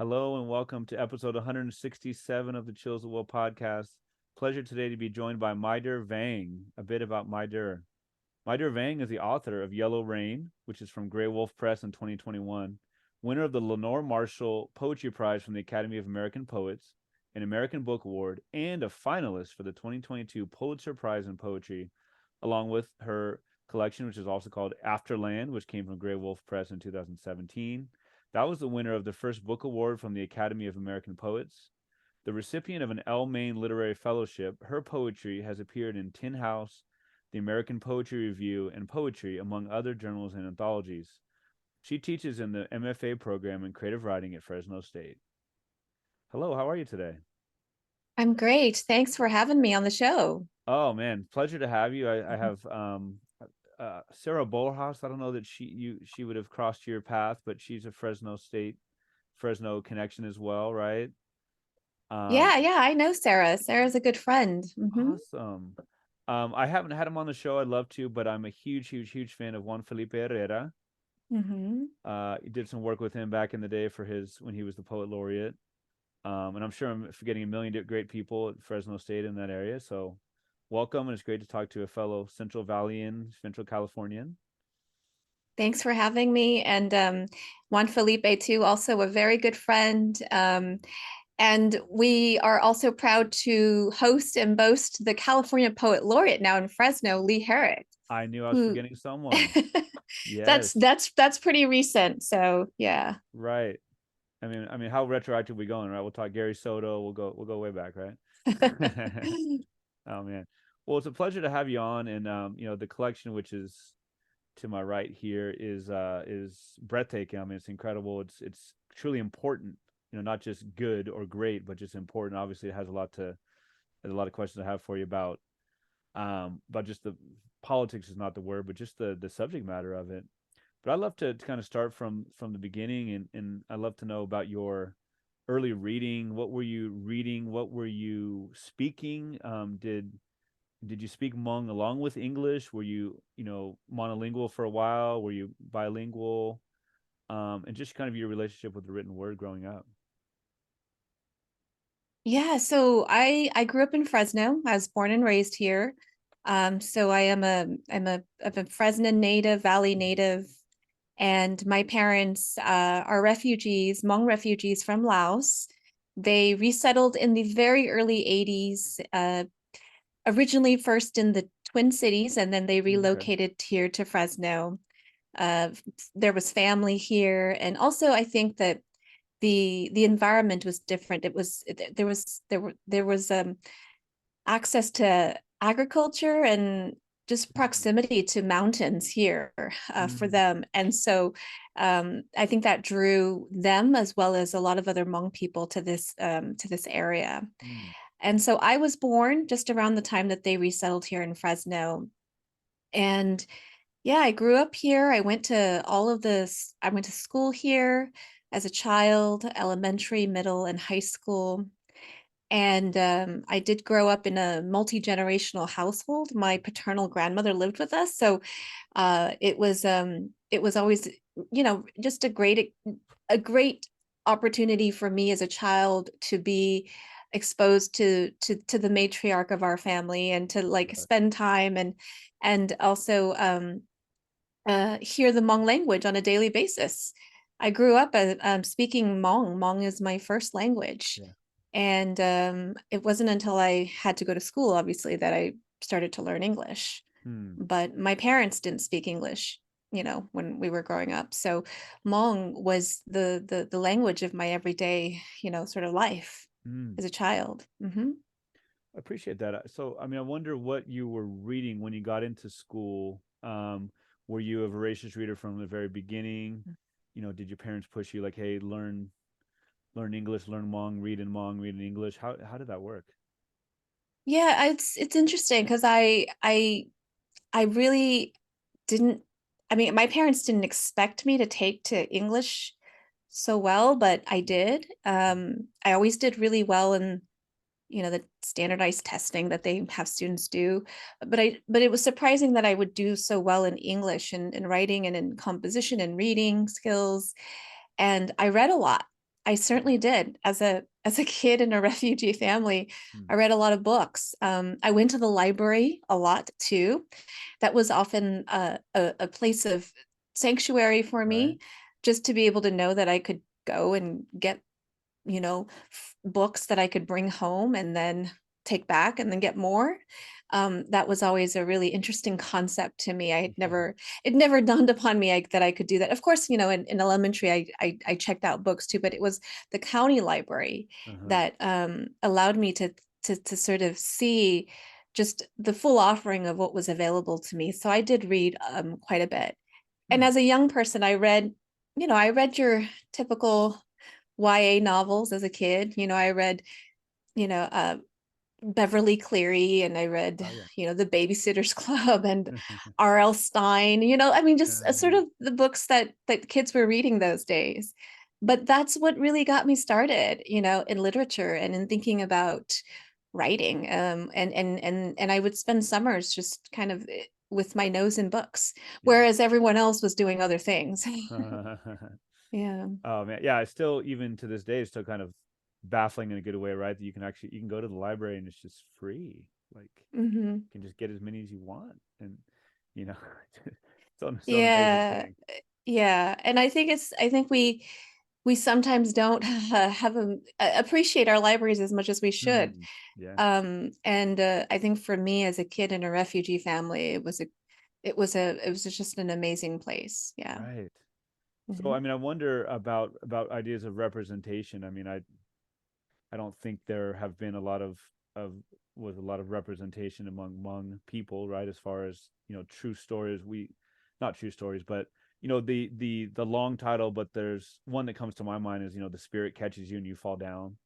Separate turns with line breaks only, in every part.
Hello and welcome to episode 167 of the Chills of Will podcast. Pleasure today to be joined by Mai Der Vang. A bit about Mai Der. Mai Der Vang is the author of Yellow Rain, which is from Graywolf Press in 2021, winner of the Lenore Marshall Poetry Prize from the Academy of American Poets, an American Book Award, and a finalist for the 2022 Pulitzer Prize in Poetry, along with her collection, which is also called Afterland, which came from Graywolf Press in 2017. That was the winner of the first book award from the Academy of American Poets. The recipient of an Lannan Literary Fellowship, her poetry has appeared in Tin House, the American Poetry Review, and Poetry, among other journals and anthologies. She teaches in the MFA Program in Creative Writing at Fresno State. Hello, how are you today?
I'm great. Thanks for having me on the show.
Oh man, pleasure to have you. I have Sarah Bolhouse. I don't know that she would have crossed your path, but she's a Fresno State, Fresno connection as well, right? Um,
Yeah, I know Sarah. Sarah's a good friend.
awesome. I haven't had him on the show. I'd love to, but I'm a huge fan of Juan Felipe Herrera.
hmm
Did some work with him back in the day for his when he was the poet laureate. And I'm sure I'm forgetting a million great people at Fresno State in that area. So welcome, and it's great to talk to a fellow Central Valleyan, Central Californian.
Thanks for having me. And Juan Felipe, too, also a very good friend. And we are also proud to host and boast the California Poet Laureate now in Fresno, Lee Herrick,
I knew I was
who
forgetting someone.
that's
Yes,
that's pretty recent. So yeah.
right. I mean, how retroactive we going, right? We'll talk Gary Soto. We'll go way back, right? Oh man. Well, it's a pleasure to have you on, and the collection, which is to my right here, is breathtaking. I mean, it's incredible. It's truly important. Not just good or great, but just important. Obviously, it has there's a lot of questions I have for you about just the politics is not the word, but just the subject matter of it. But I'd love to kind of start from the beginning, and I'd love to know about your early reading. What were you reading? What were you speaking? Did you speak Hmong along with English? Were you monolingual for a while? Were you bilingual? And just kind of your relationship with the written word growing up.
Yeah, so I grew up in Fresno. I was born and raised here. So I'm a Fresno native, Valley native, and my parents are refugees, Hmong refugees from Laos. They resettled in the very early 80s, originally first in the Twin Cities, and then they
Okay.
relocated here to Fresno. Uh, there was family here, and also I think that the environment was different. It was there was access to agriculture and just proximity to mountains here for
Mm,
them, and so I think that drew them as well as a lot of other Hmong people to this area.
mm,
And so I was born just around the time that they resettled here in Fresno, and yeah, I grew up here. I went to all of this. I went to school here as a child, elementary, middle, and high school. And I did grow up in a multi-generational household. My paternal grandmother lived with us, so it was always, just a great opportunity for me as a child to be exposed to the matriarch of our family and to like
yes.
spend time and also hear the Hmong language on a daily basis. I grew up speaking Hmong. Hmong is my first language.
Yeah.
And it wasn't until I had to go to school, obviously, that I started to learn English.
Hmm.
But my parents didn't speak English, when we were growing up. So Hmong was the language of my everyday, sort of life
Hmm.
as a child.
I appreciate that. So, I mean, I wonder what you were reading when you got into school. Were you a voracious reader from the very beginning? Did your parents push you like, hey, learn English, learn Hmong, read in Hmong, read in English? How did that work?
Yeah, it's interesting because I really didn't, I mean, my parents didn't expect me to take to English so well, but I did. I always did really well in, the standardized testing that they have students do. But it was surprising that I would do so well in English and in writing and in composition and reading skills. And I read a lot. I certainly did. As a kid in a refugee family, I read a lot of books. I went to the library a lot too. That was often a place of sanctuary for
Right.
me, just to be able to know that I could go and get, books that I could bring home and then take back and then get more. That was always a really interesting concept to me. It never dawned upon me that I could do that. Of course, in elementary, I checked out books too, but it was the county library
Uh-huh.
that allowed me to sort of see just the full offering of what was available to me. So I did read quite a bit. And
Hmm.
as a young person, I read your typical YA novels as a kid. I read, you know, uh, Beverly Cleary, and I read,
Oh yeah.
The Babysitter's Club and R.L. Stein, I mean, just sort
Uh,
of the books that kids were reading those days. But that's what really got me started, in literature and in thinking about writing. And I would spend summers just kind of with my nose in books,
yeah.
whereas everyone else was doing other things. Yeah.
Oh man, yeah. I still, even to this day, it's still kind of baffling in a good way, right? That you can go to the library and it's just free. Like
Hmm.
you can just get as many as you want, and you know, it's an amazing
Yeah.
thing.
Yeah. And I think we sometimes don't appreciate our libraries as much as we should.
Hmm. Yeah.
And I think for me as a kid in a refugee family, it was just an amazing place. Yeah.
Right. So
Hmm.
I mean, I wonder about ideas of representation. I mean, I don't think there have been of a lot of representation among people, right? As far as true stories, not true stories, but the long title. But there's one that comes to my mind is the spirit catches you and you fall down,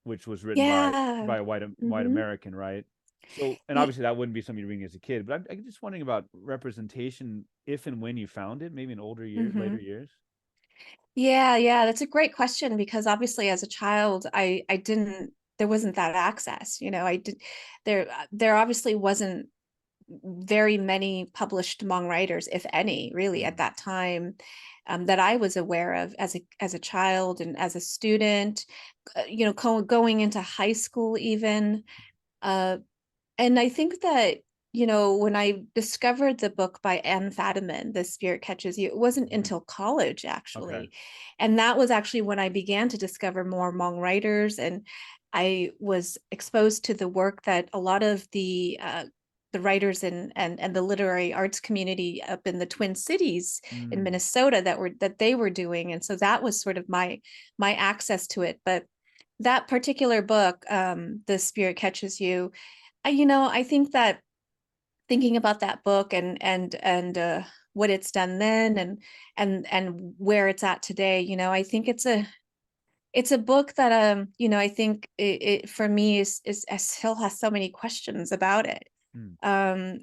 which was written
Yeah.
by a white
Hmm.
American, right? So, and obviously that wouldn't be something you're reading as a kid, but I'm just wondering about representation, if and when you found it, maybe in later
Hmm.
years.
Yeah, yeah, that's a great question because obviously as a child, I didn't there wasn't that access, I did there obviously wasn't very many published Hmong writers, if any, really at
Mm,
that time, that I was aware of as a child and as a student, going into high school even. Uh, and I think that, when I discovered the book by Anne Fadiman, The Spirit Catches You, it wasn't
mhm.
until college,
Okay.
actually. And that was actually when I began to discover more Hmong writers. And I was exposed to the work that a lot of the writers and the literary arts community up in the Twin Cities in
Mm,
Minnesota that they were doing. And so that was sort of my access to it. But that particular book, The Spirit Catches You, I think that thinking about that book and what it's done then and where it's at today, I think it's a book that I think it for me is still has so many questions about it.
mm,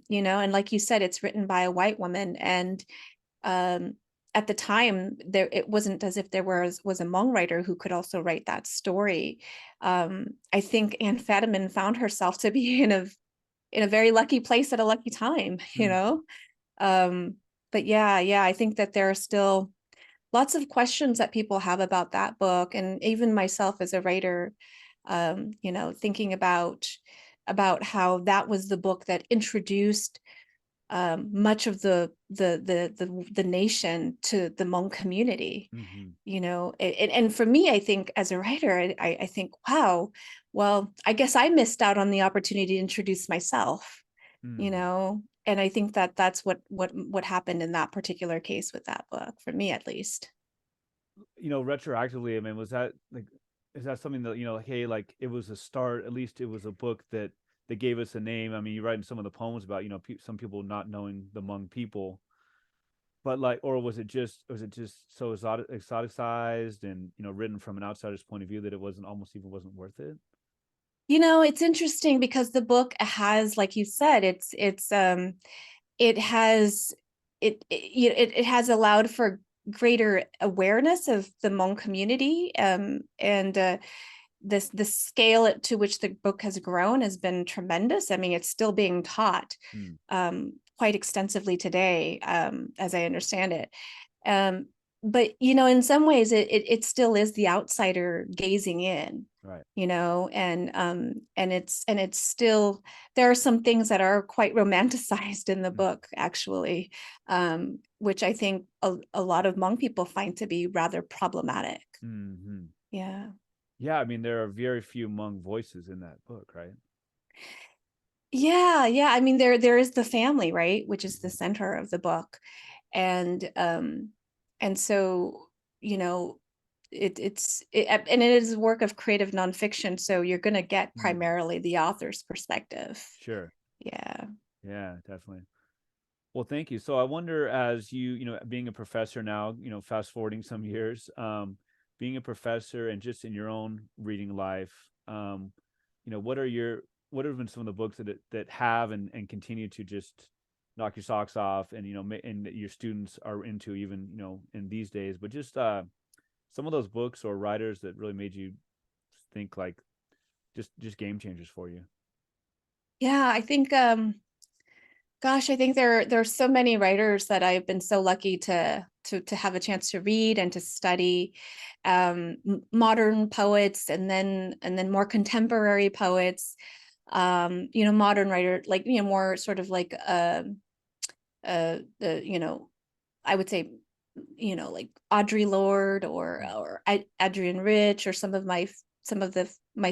And like you said, it's written by a white woman, and um at the time there it wasn't as if there was a Hmong writer who could also write that story. I think Anne Fadiman found herself to be in a very lucky place at a lucky time,
mm.
Um, but yeah, I think that there are still lots of questions that people have about that book, and even myself as a writer, thinking about how that was the book that introduced much of the nation to the Hmong community.
Mhm.
And for me, I think as a writer, I think, wow, well, I guess I missed out on the opportunity to introduce myself,
Mm.
and I think that that's what happened in that particular case with that book, for me at least.
Retroactively, I mean, was that like, is that something that, like, hey, like it was a start, at least it was a book that gave us a name. I mean, you write in some of the poems about, some people not knowing the Hmong people, but like, or was it just so exoticized and, written from an outsider's point of view that it wasn't almost even wasn't worth it?
It's interesting because the book has, like you said, it has it has allowed for greater awareness of the Hmong community, and the scale to which the book has grown has been tremendous. I mean, it's still being taught
Mm.
quite extensively today, as I understand it. Um, in some ways it still is the outsider gazing in,
Right.
and it's still, there are some things that are quite romanticized in the
Mm.
book, actually, which I think a lot of Hmong people find to be rather problematic.
Mm-hmm.
Yeah.
Yeah, I mean, there are very few Hmong voices in that book, right?
Yeah. I mean, there is the family, right, which is the
Mhm.
center of the book, and so, you know, and it is a work of creative nonfiction, so you're going to get
Mm.
primarily the author's perspective.
Sure.
Yeah.
Yeah, definitely. Well, thank you. So I wonder, as being a professor now, fast forwarding some years, being a professor and just in your own reading life, what are what have been some of the books that have and continue to just knock your socks off, and and that your students are into, even in these days, but just some of those books or writers that really made you think, like, just game changers for you.
Yeah, I think gosh, I think there's so many writers that I've been so lucky to have a chance to read and to study, modern poets, and then more contemporary poets, modern writer, like, more sort of like the I would say, like Audre Lorde, or
Mm.
Adrienne Rich, or some of my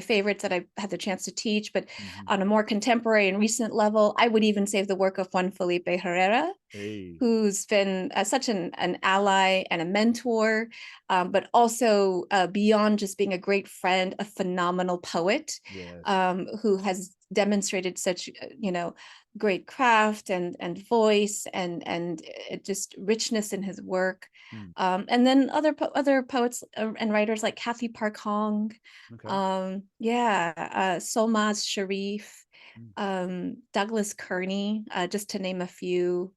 favorites that I've had the chance to teach. But
Mm-hmm.
on a more contemporary and recent level, I would even say the work of Juan Felipe Herrera,
Hey.
who's been such an ally and a mentor, but also, beyond just being a great friend, a phenomenal poet,
Yes.
who has demonstrated such, great craft and voice, and just richness in his work.
Mm.
And then other poets, and writers like Kathy Park Hong,
Okay.
Solmaz Sharif,
Mm.
Douglas Kearney, just to name a few.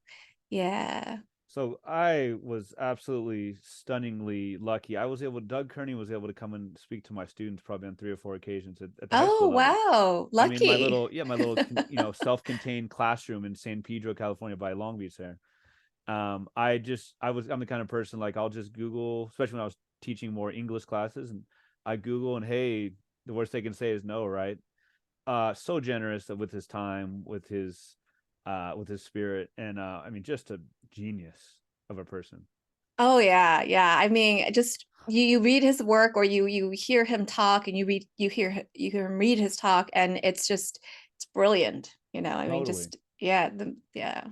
Yeah.
So I was absolutely stunningly lucky. Doug Kearney was able to come and speak to my students probably on 3 or 4 occasions at the high
Oh,
school level.
wow.
I mean, my
Lucky.
little, yeah, my little, self-contained classroom in San Pedro, California, by Long Beach there. I'm the kind of person, like, I'll just Google, especially when I was teaching more English classes, and I Google, and hey, the worst they can say is no, right? So generous with his time, with his spirit, and I mean, just a genius of a person.
Oh, yeah. I mean, just you read his work, or you hear him talk, and you hear him read his talk, and it's brilliant. I mean,
Totally.
just, yeah.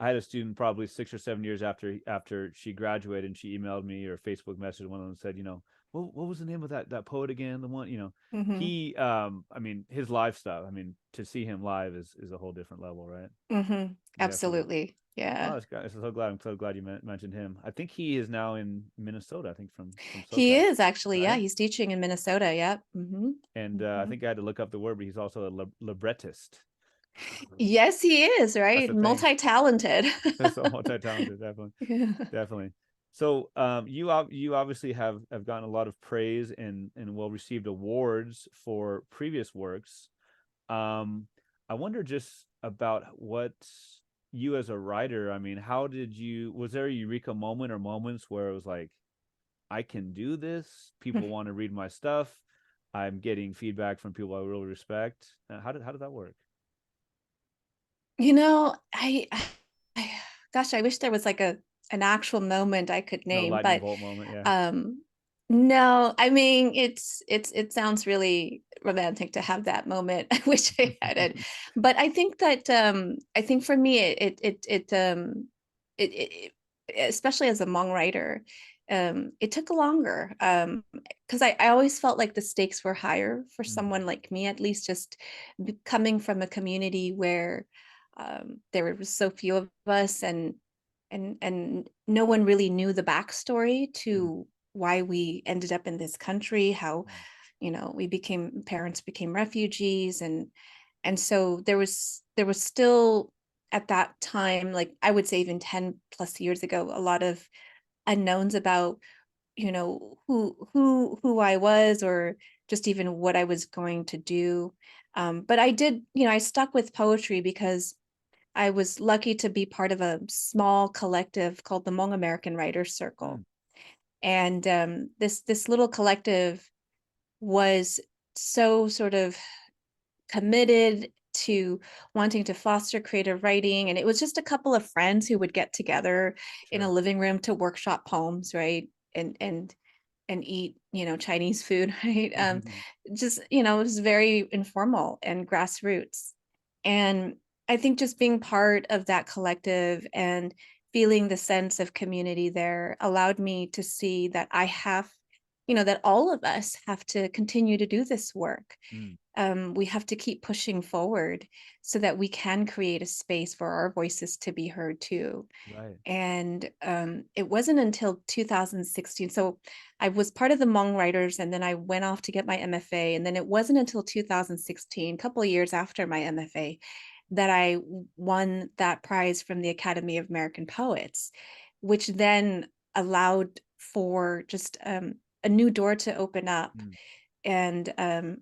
I had a student probably 6 or 7 years after she graduated, and she emailed me or Facebook messaged one of them and said, what was the name of that poet again? The one,
Mm-hmm.
he, I mean, his live stuff. I mean, to see him live is a whole different level, right?
Mm-hmm.
Definitely.
Absolutely.
Oh,
Yeah.
I'm so glad. I'm so glad you mentioned him. I think he is now in Minnesota. I think from
He
SoCal,
is actually, yeah,
right?
he's teaching in Minnesota. Yep. Mm-hmm.
And I
Mm-hmm.
think I had to look up the word, but he's also a librettist.
Yes, he is,
That's
right?
a thing.
Multi-talented.
That's so multi-talented, definitely,
Yeah.
definitely. So, you obviously have gotten a lot of praise and well received awards for previous works. Um, I wonder just about what you as a writer. I mean, was there a eureka moment or moments where it was like, I can do this. People want to read my stuff. I'm getting feedback from people I really respect. How did that work?
You know, I gosh, I wish there was like an actual moment I could
No
name,
lightning
but
bolt moment, yeah.
um no, I mean, it sounds really romantic to have that moment. I wish I had it. But I think for me, it especially as a Hmong writer, it took longer, because I always felt like the stakes were higher for
Mm,
someone like me, at least, just coming from a community where, there were so few of us, and no one really knew the backstory
mm,
to why we ended up in this country, how,
mm,
parents became refugees, and so there was still, at that time, like, I would say even 10 plus years ago, a lot of unknowns about, who I was, or just even what I was going to do. But I stuck with poetry because I was lucky to be part of a small collective called the Hmong American Writers
mm.
Circle. And this little collective was so sort of committed to wanting to foster creative writing. And it was just a couple of friends who would get together in a living room to workshop poems, right? And eat, Chinese food, right? Just, it was very informal and grassroots. And I think just being part of that collective and feeling the sense of community there allowed me to see that I have, that all of us have to continue to do this work. We have to keep pushing forward so that we can create a space for our voices to be heard too.
Right.
And it wasn't until 2016. So I was part of the Hmong writers, and then I went off to get my MFA. And then it wasn't until 2016, a couple of years after my MFA, that I won that prize from the Academy of American Poets, which then allowed for just a new door to open up, and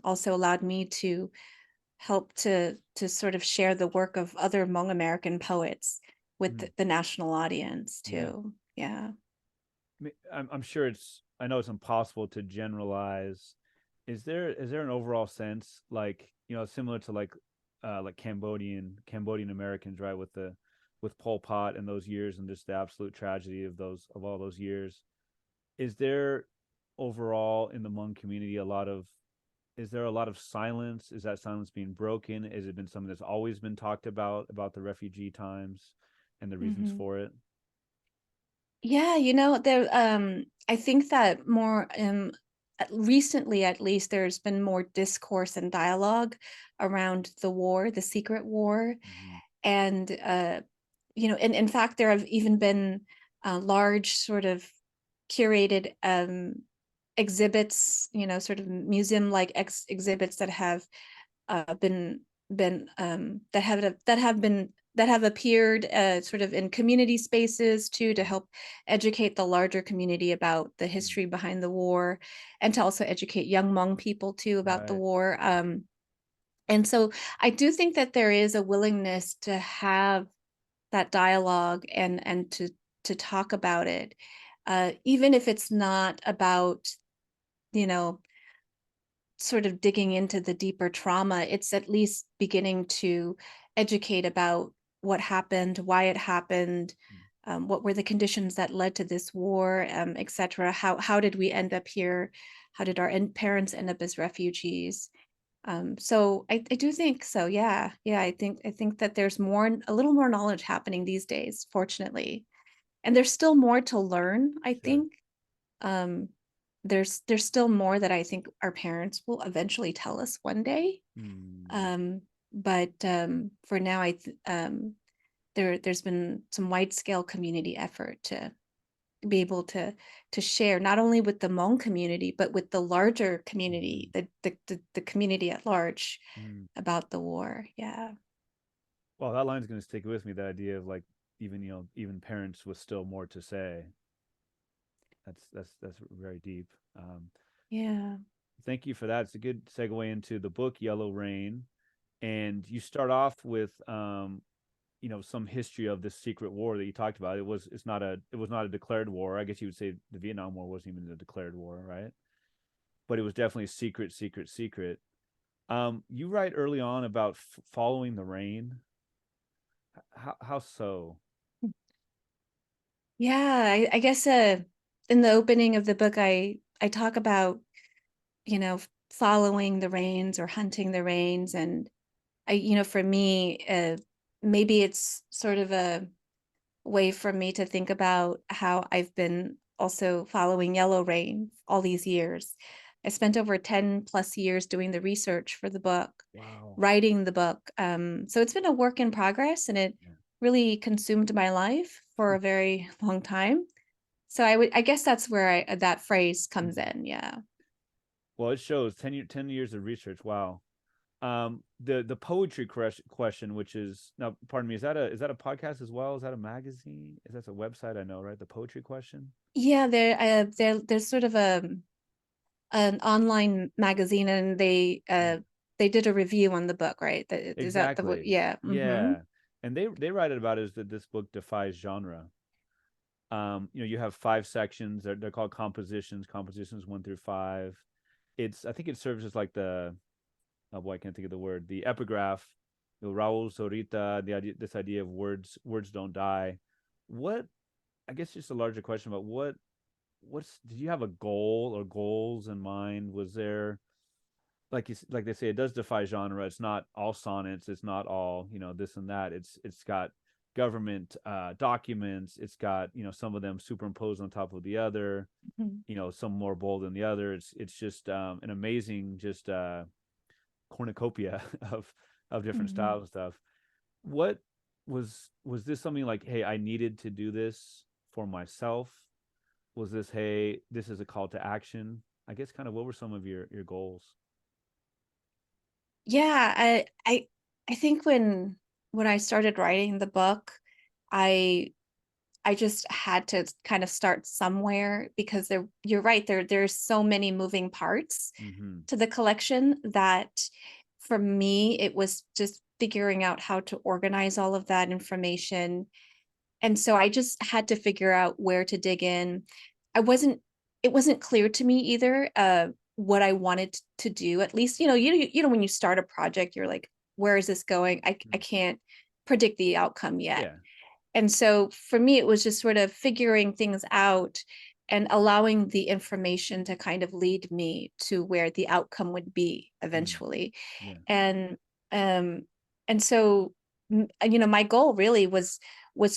also allowed me to help to sort of share the work of other Hmong American poets with the national audience too. Yeah.
I'm sure I know it's impossible to generalize. Is there an overall sense, like, similar to like Cambodian Americans, right, with Pol Pot and those years and just the absolute tragedy of all those years? Is there overall in the Hmong community is there a lot of silence? Is that silence being broken? Has it been something that's always been talked about the refugee times and the reasons for it?
Yeah, there I think that more recently, at least, there's been more discourse and dialogue around the war, the secret war. And and in fact there have even been large sort of curated exhibits, sort of museum like exhibits that have been that have appeared sort of in community spaces too, to help educate the larger community about the history behind the war, and to also educate young Hmong people too about the war. And so I do think that there is a willingness to have that dialogue and to talk about it, even if it's not about, you know, sort of digging into the deeper trauma. It's at least beginning to educate about what happened, why it happened, what were the conditions that led to this war, etc. How did we end up here? How did our parents end up as refugees? So I do think so. Yeah. I think that there's a little more knowledge happening these days, fortunately. And there's still more to learn, I think. Um, there's still more that I think our parents will eventually tell us one day. But for now, there's been some wide scale community effort to be able to share not only with the Hmong community but with the larger community, the community at large, about the war. Yeah.
Well, that line's going to stick with me. The idea of like even parents with still more to say. That's very deep.
Yeah.
Thank you for that. It's a good segue into the book Yellow Rain, and you start off with some history of this secret war that you talked about. It was not a declared war. I guess you would say the Vietnam War wasn't even a declared war, right? But it was definitely a secret. You write early on about following the rain. How so?
Yeah, I guess in the opening of the book, I talk about, following the rains or hunting the rains. And for me, maybe it's sort of a way for me to think about how I've been also following Yellow Rain all these years. I spent over 10 plus years doing the research for the book.
Wow.
Writing the book. So it's been a work in progress, and it really consumed my life for a very long time. So I guess that's where that phrase comes in. Yeah.
Well, it shows 10 years of research. Wow. The poetry question, which is now, pardon me, is that a podcast as well? Is that a magazine? Is that a website? I know, right? The poetry question.
Yeah, there's sort of an online magazine, and they did a review on the book, right? Is that
Exactly.
yeah.
Yeah. And they write it about is that this book defies genre. You have 5 sections. They're called compositions 1 through 5. I think it serves as like oh boy, I can't think of the word, the epigraph. Raul Sorita, this idea of words don't die. What, I guess just a larger question about did you have a goal or goals in mind? Was there, like they say, it does defy genre. It's not all sonnets. It's not all, this and that. It's got government documents. It's got, some of them superimposed on top of the other.
Mhm.
Some more bold than the other. It's just an amazing just cornucopia of different
Mhm.
styles and stuff. What was this something like, hey, I needed to do this for myself? Was this, hey, this is a call to action? I guess kind of what were some of your goals?
Yeah, I think when I started writing the book, I I just had to kind of start somewhere because you're right, there's so many moving parts
Mm-hmm.
to the collection that for me it was just figuring out how to organize all of that information. And so I just had to figure out where to dig in. I wasn't It wasn't clear to me either what I wanted to do. At least, when you start a project, you're like, where is this going? I can't predict the outcome yet.
Yeah.
And so for me, it was just sort of figuring things out and allowing the information to kind of lead me to where the outcome would be
Mm.
eventually.
Yeah.
And um and so my goal really was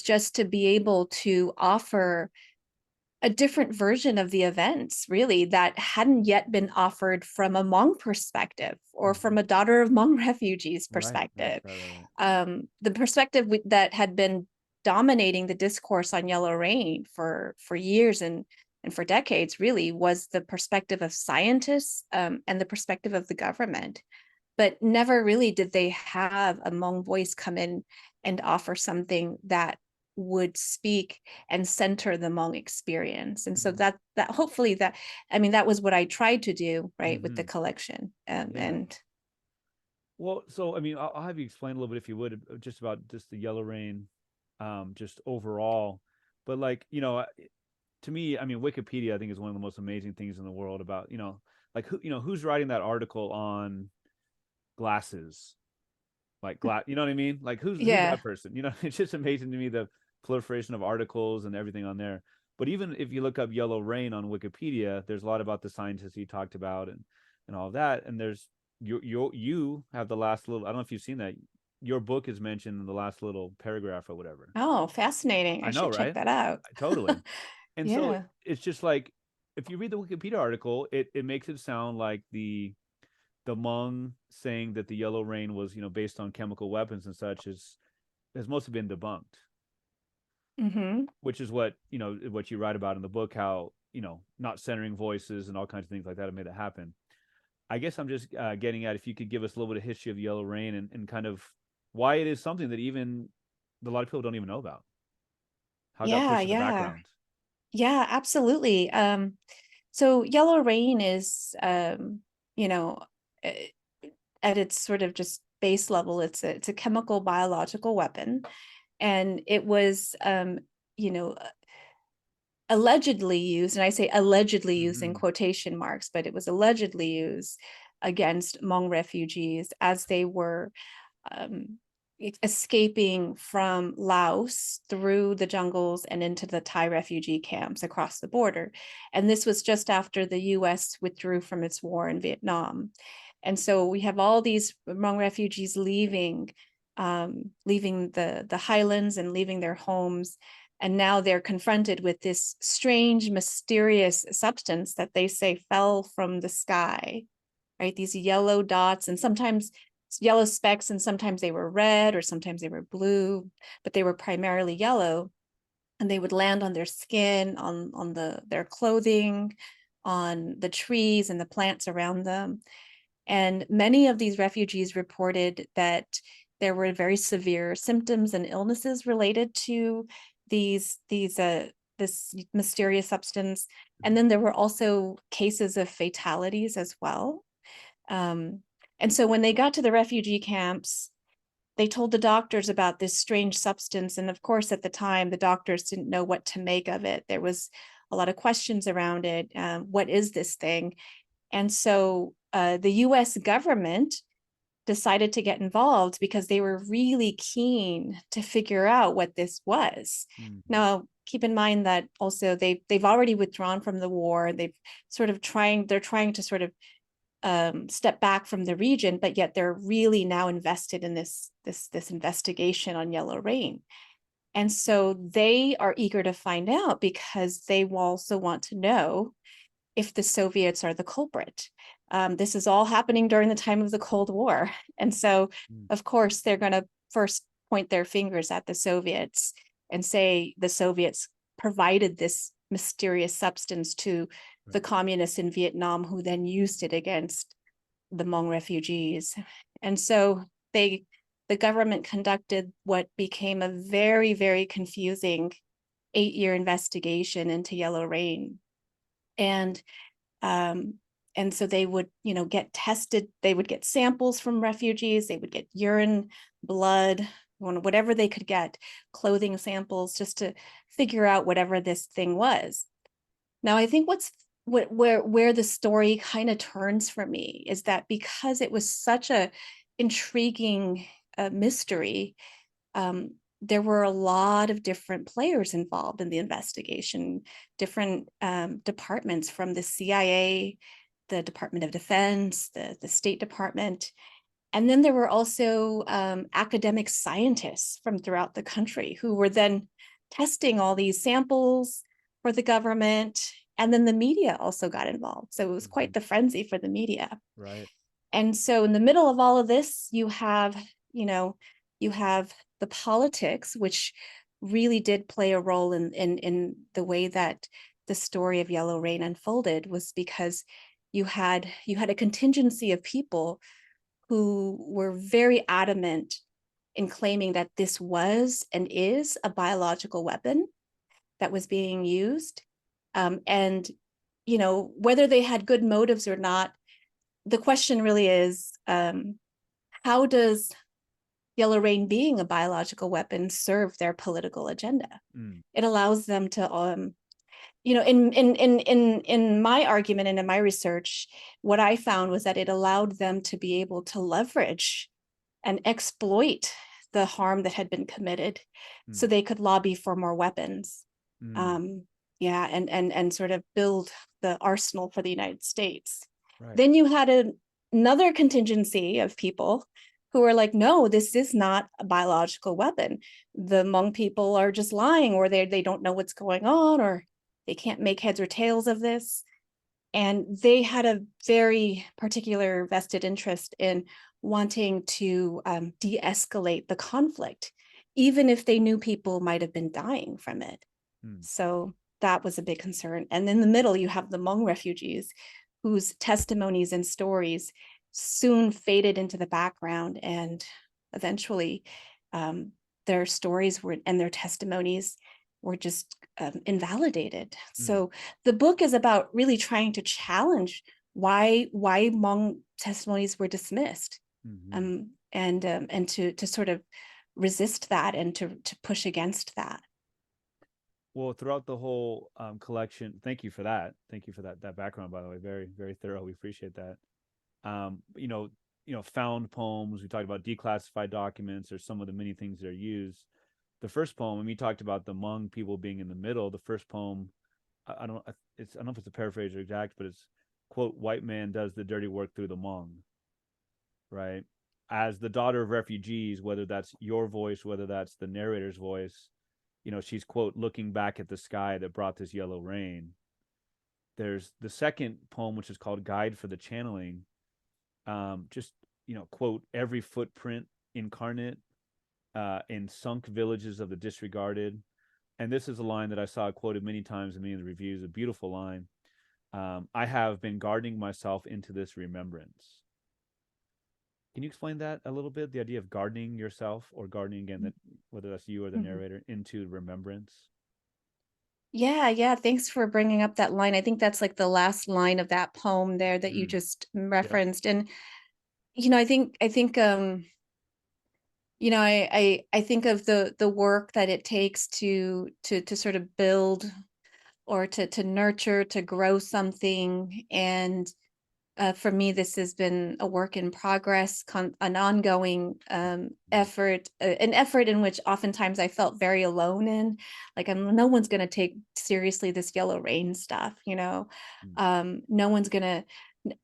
just to be able to offer a different version of the events, really, that hadn't yet been offered from a Hmong perspective or
Mm-hmm.
from a daughter of Hmong refugees
Right. Right.
perspective.
Right. Right. Right.
The perspective that had been dominating the discourse on Yellow Rain for years and for decades, really, was the perspective of scientists, and the perspective of the government. But never really did they have a Hmong voice come in and offer something that would speak and center the Hmong experience. And so
Mm.
that hopefully that, I mean, that was what I tried to do, right, with
Mm-hmm.
the collection.
Yeah.
And
Well, so I mean, I'll have you explain a little bit if you would, just about just the Yellow Rain, just overall. But like, to me, I mean, Wikipedia, I think, is one of the most amazing things in the world about, like who's writing that article on glasses, like glass, you know what I mean? Like who's
yeah.
that person? It's just amazing to me, the proliferation of articles and everything on there. But even if you look up Yellow Rain on Wikipedia, there's a lot about the scientists he talked about and all of that. And there's you have the last little. I don't know if you've seen that. Your book is mentioned in the last little paragraph or whatever.
Oh, fascinating. I
I know,
should check
right?
that out.
Totally. And so
Yeah.
it's just like, if you read the Wikipedia article, it makes it sound like the Hmong saying that the Yellow Rain was, based on chemical weapons and such, has mostly been debunked.
Mm-hmm.
Which is what what you write about in the book, how not centering voices and all kinds of things like that have made it happen. I guess I'm just getting at, if you could give us a little bit of history of Yellow Rain, and kind of why it is something that even a lot of people don't even know about, how it got
Yeah,
pushed to the
yeah.
background.
Yeah, absolutely. So Yellow Rain is, you know, eh, at its sort of just base level, it's a chemical biological weapon, and it was, you know, allegedly used, and I say allegedly used in
Mm-hmm.
quotation marks, but it was allegedly used against Hmong refugees as they were um, escaping from Laos through the jungles and into the Thai refugee camps across the border. And this was just after the US withdrew from its war in Vietnam. And so we have all these Hmong refugees leaving the highlands and leaving their homes. And now they're confronted with this strange, mysterious substance that they say fell from the sky, right? These yellow dots, and sometimes yellow specks, and sometimes they were red or sometimes they were blue, but they were primarily yellow. And they would land on their skin, on their clothing, on the trees and the plants around them. And many of these refugees reported that there were very severe symptoms and illnesses related to this mysterious substance. And then there were also cases of fatalities as well. Um, and so when they got to the refugee camps, they told the doctors about this strange substance. And of course, at the time, the doctors didn't know what to make of it. There was a lot of questions around it. What is this thing? And so the US government decided to get involved because they were really keen to figure out what this was.
Mm.
Now, keep in mind that also they've already withdrawn from the war. They're trying to sort of step back from the region, but yet they're really now invested in this investigation on yellow rain. And so they are eager to find out because they also want to know if the Soviets are the culprit. This is all happening during the time of the Cold War. And so, of course, they're going to first point their fingers at the Soviets and say the Soviets provided this mysterious substance to the communists in Vietnam, who then used it against the Hmong refugees. And so the government conducted what became a very, very confusing 8-year investigation into yellow rain. And so they would, get tested. They would get samples from refugees. They would get urine, blood, whatever they could get, clothing samples, just to figure out whatever this thing was. Now, I think where the story kind of turns for me is that because it was such a intriguing mystery, there were a lot of different players involved in the investigation, different departments, from the CIA, the Department of Defense, the State Department. And then there were also academic scientists from throughout the country who were then testing all these samples for the government. And then the media also got involved. So it was quite the frenzy for the media.
Right.
And so in the middle of all of this, you have the politics, which really did play a role in the way that the story of Yellow Rain unfolded, was because you had a contingency of people who were very adamant in claiming that this was and is a biological weapon that was being used. And, whether they had good motives or not, the question really is, how does Yellow Rain being a biological weapon serve their political agenda? It allows them to, in my argument and in my research, what I found was that it allowed them to be able to leverage and exploit the harm that had been committed, so they could lobby for more weapons. And sort of build the arsenal for the United States. Right. Then you had another contingency of people who are like, no, this is not a biological weapon. The Hmong people are just lying, or they don't know what's going on, or they can't make heads or tails of this. And they had a very particular vested interest in wanting to de-escalate the conflict, even if they knew people might have been dying from it. So that was a big concern. And in the middle, you have the Hmong refugees, whose testimonies and stories soon faded into the background, and eventually their stories and their testimonies were just invalidated. So the book is about really trying to challenge why Hmong testimonies were dismissed, and to sort of resist that and to push against that.
Well, throughout the whole collection, thank you for that. Thank you for that background, by the way. Very, very thorough. We appreciate that. Found poems. We talked about declassified documents, or some of the many things that are used. The first poem, and we talked about the Hmong people being in the middle. The first poem, I don't know if it's a paraphrase or exact, but it's, quote, "White man does the dirty work through the Hmong." Right? As the daughter of refugees, whether that's your voice, whether that's the narrator's voice, she's, quote, "looking back at the sky that brought this yellow rain." There's the second poem, which is called "Guide for the Channeling." Quote, "every footprint incarnate in sunk villages of the disregarded." And this is a line that I saw quoted many times in many of the reviews, a beautiful line. "I have been gardening myself into this remembrance." Can you explain that a little bit? The idea of gardening yourself, or gardening, again, that whether that's you or the narrator, into remembrance.
Yeah. Thanks for bringing up that line. I think that's like the last line of that poem there that you just referenced. Yeah. And, I think you know, I think of the work that it takes to sort of build or to nurture, to grow something. And for me, this has been a work in progress, an ongoing effort, an effort in which oftentimes I felt very alone in. Like, no one's going to take seriously this yellow rain stuff, you know. No one's going to.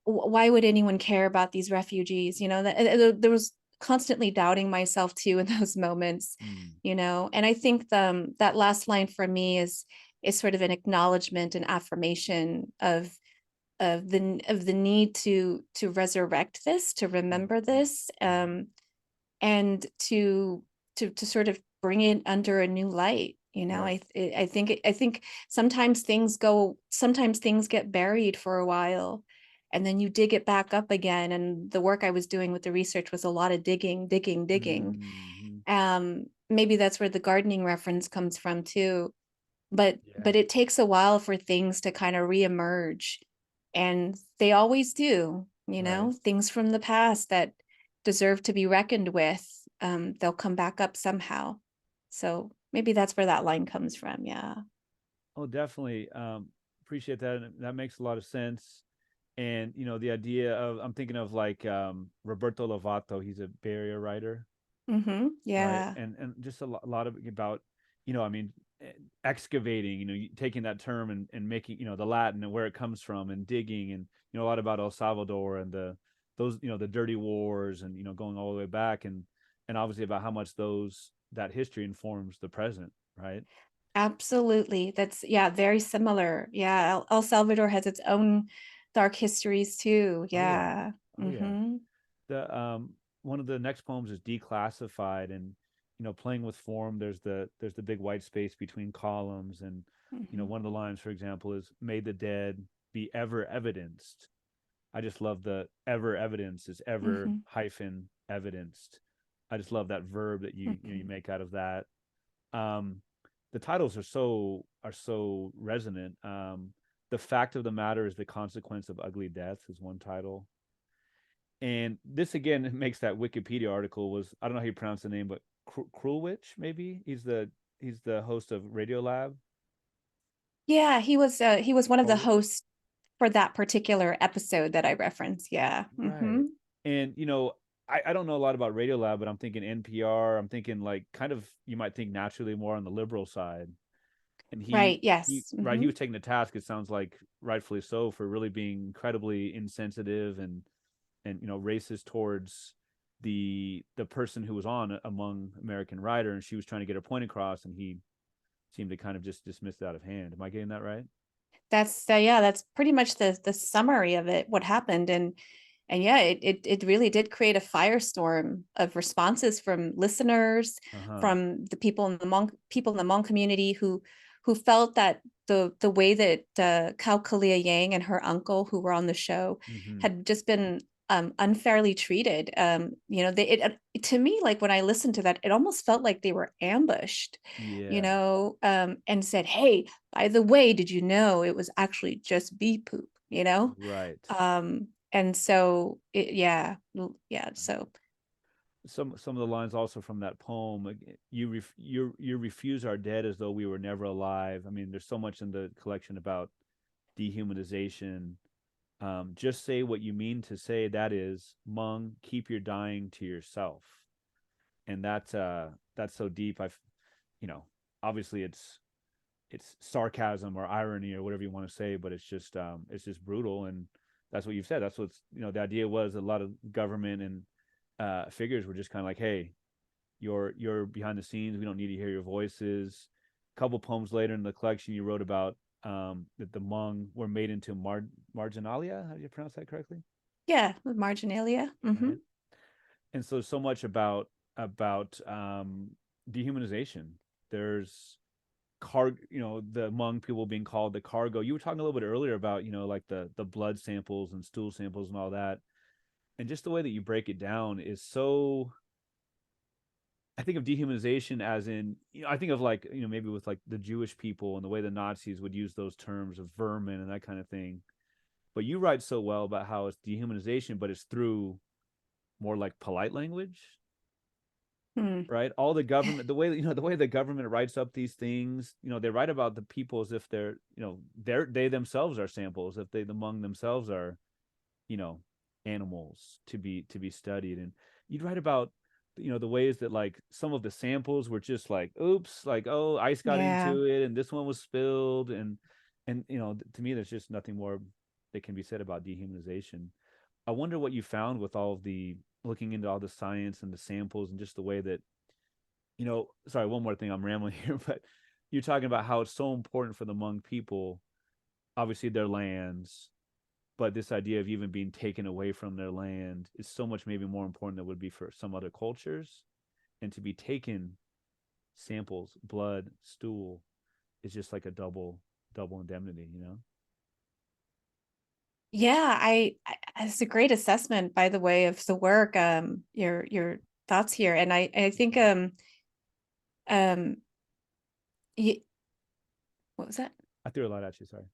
Why would anyone care about these refugees? You know, there was constantly doubting myself too in those moments,
Mm.
you know. And I think that last line for me is sort of an acknowledgement and affirmation of the need to resurrect this, to remember this, and to sort of bring it under a new light. You know,
Right.
I think sometimes things get buried for a while, and then you dig it back up again. And the work I was doing with the research was a lot of digging.
Mm-hmm.
Maybe that's where the gardening reference comes from too.
Yeah.
But it takes a while for things to kind of reemerge, and they always do. You
Right.
know, things from the past that deserve to be reckoned with, they'll come back up somehow. So maybe that's where that line comes from. Yeah.
Oh, definitely. Appreciate that. And that makes a lot of sense. And the idea of I'm thinking of like Roberto Lovato. He's a Bay Area writer,
Mm-hmm.
right?
Yeah.
And just a lot of about I mean, excavating. Taking that term and making the Latin and where it comes from and digging and a lot about El Salvador and those the dirty wars and going all the way back and obviously about how much that history informs the present, right?
Absolutely. That's, yeah, very similar. Yeah. El Salvador has its own dark histories too.
Oh yeah.
Yeah.
Oh yeah.
Mm-hmm.
The one of the next poems is declassified and playing with form. There's the big white space between columns and
Mm-hmm.
one of the lines, for example, is may the dead be ever evidenced. I just love the ever evidence is ever
Mm-hmm.
hyphen evidenced. I just love that verb that you
Mm-hmm.
make out of that. um the titles are so resonant. The fact of the matter is the consequence of ugly death is one title. And this again makes that Wikipedia article was, I don't know how you pronounce the name, but Krulwich, maybe he's the host of Radiolab.
Yeah, he was one of the
Poet.
hosts for that particular episode that I referenced. Yeah.
Right.
Mm-hmm.
And I don't know a lot about Radiolab, but I'm thinking NPR. I'm thinking like kind of you might think naturally more on the liberal side. And he
Right.
he
Yes.
right,
Mm-hmm.
he was taken to task, it sounds like rightfully so, for really being incredibly insensitive and racist towards the person who was on among American writer, and she was trying to get her point across, and he seemed to kind of just dismiss it out of hand. Am I getting that right?
That's yeah, that's pretty much the summary of it, what happened. And yeah, it really did create a firestorm of responses from listeners,
Uh-huh.
from the people in the Hmong community who felt that the way that Kao Kalia Yang and her uncle who were on the show
Mm-hmm.
had just been unfairly treated. You know, to me, like when I listened to that, it almost felt like they were ambushed, you
Yeah.
know, and said, "Hey, by the way, did you know it was actually just bee poop?" You know,
Right.
and so yeah, yeah. So
Some of the lines also from that poem, like, you refuse our dead as though we were never alive. I mean, there's so much in the collection about dehumanization. Just say what you mean to say, that is, Hmong, keep your dying to yourself. And that's so deep. I've you know Obviously it's sarcasm or irony or whatever you want to say, but it's just brutal. And that's what you've said. That's what's the idea was, a lot of government and figures were just kind of like, hey, you're behind the scenes, we don't need to hear your voices. A couple poems later in the collection, you wrote about that the Hmong were made into marginalia. How do you pronounce that correctly?
yeah, with marginalia. Mm-hmm.
Right. And so much about dehumanization. There's the Hmong people being called the cargo. You were talking a little bit earlier about like the blood samples and stool samples and all that, and just the way that you break it down is so. I think of dehumanization as in, I think of like, maybe with like the Jewish people and the way the Nazis would use those terms of vermin and that kind of thing. But you write so well about how it's dehumanization, but it's through more like polite language. right? All the government, the way, the way the government writes up these things, they write about the people as if they're, they themselves are samples, if they among themselves are, you know, animals to be studied. And you'd write about, the ways that like some of the samples were just like, oops, like, oh, ice got
Yeah.
into it and this one was spilled. And to me, there's just nothing more that can be said about dehumanization. I wonder what you found with all of the looking into all the science and the samples and just the way that, sorry, one more thing, I'm rambling here, but you're talking about how it's so important for the Hmong people, obviously their lands, but this idea of even being taken away from their land is so much maybe more important than it would be for some other cultures. And to be taken samples, blood, stool, is just like a double indemnity.
Yeah, it's a great assessment, by the way, of the work. Your thoughts here, and I think um, y what was that?
I threw a lot at you, sorry.